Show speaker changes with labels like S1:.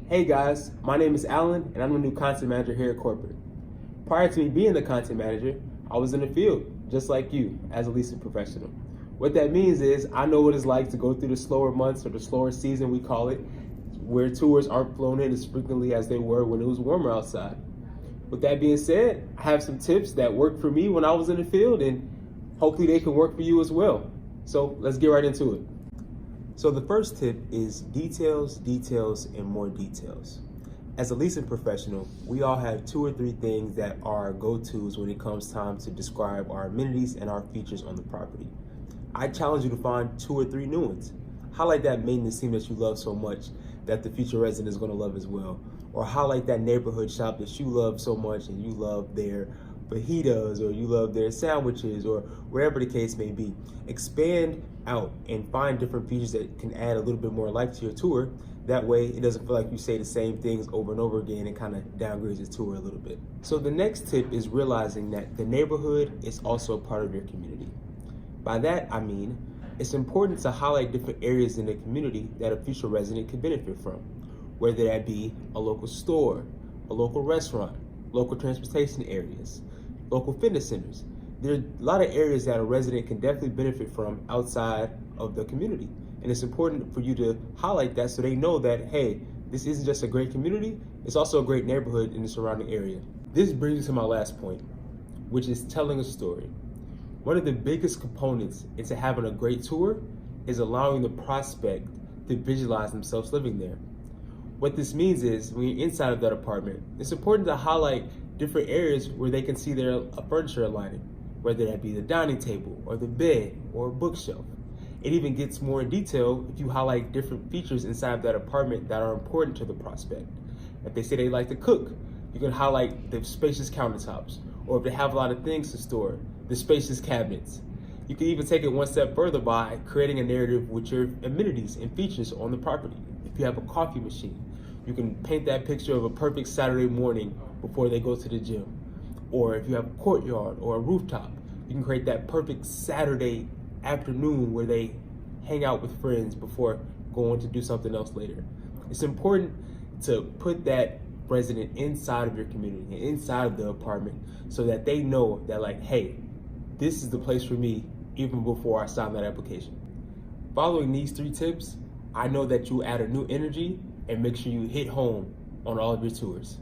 S1: Hey guys, my name is Alan and I'm the new content manager here at corporate. Prior to me being the content manager, I was in the field, just like you, as a leasing professional. What that means is I know what it's like to go through the slower months or the slower season, we call it, where tours aren't flown in as frequently as they were when it was warmer outside. With that being said, I have some tips that worked for me when I was in the field and hopefully they can work for you as well. So let's get right into it. So the first tip is details, details, and more details. As a leasing professional, we all have 2 or 3 things that are our go-tos when it comes time to describe our amenities and our features on the property. I challenge you to find 2 or 3 new ones. Highlight that maintenance team that you love so much that the future resident is going to love as well. Or highlight that neighborhood shop that you love so much and you love their fajitas or you love their sandwiches or whatever the case may be. Expand out and find different features that can add a little bit more life to your tour. That way it doesn't feel like you say the same things over and over again and kind of downgrades your tour a little bit. So the next tip is realizing that the neighborhood is also a part of your community. By that I mean it's important to highlight different areas in the community that a future resident could benefit from, whether that be a local store, a local restaurant, local transportation areas, local fitness centers. There are a lot of areas that a resident can definitely benefit from outside of the community. And it's important for you to highlight that so they know that, hey, this isn't just a great community, it's also a great neighborhood in the surrounding area. This brings me to my last point, which is telling a story. One of the biggest components into having a great tour is allowing the prospect to visualize themselves living there. What this means is when you're inside of that apartment, it's important to highlight different areas where they can see their furniture aligning, whether that be the dining table or the bed or a bookshelf. It even gets more in detail if you highlight different features inside of that apartment that are important to the prospect. If they say they like to cook, you can highlight the spacious countertops, or if they have a lot of things to store, the spacious cabinets. You can even take it one step further by creating a narrative with your amenities and features on the property. If you have a coffee machine, you can paint that picture of a perfect Saturday morning before they go to the gym. Or if you have a courtyard or a rooftop, you can create that perfect Saturday afternoon where they hang out with friends before going to do something else later. It's important to put that resident inside of your community and inside of the apartment so that they know that, like, hey, this is the place for me even before I sign that application. Following these 3 tips, I know that you add a new energy and make sure you hit home on all of your tours.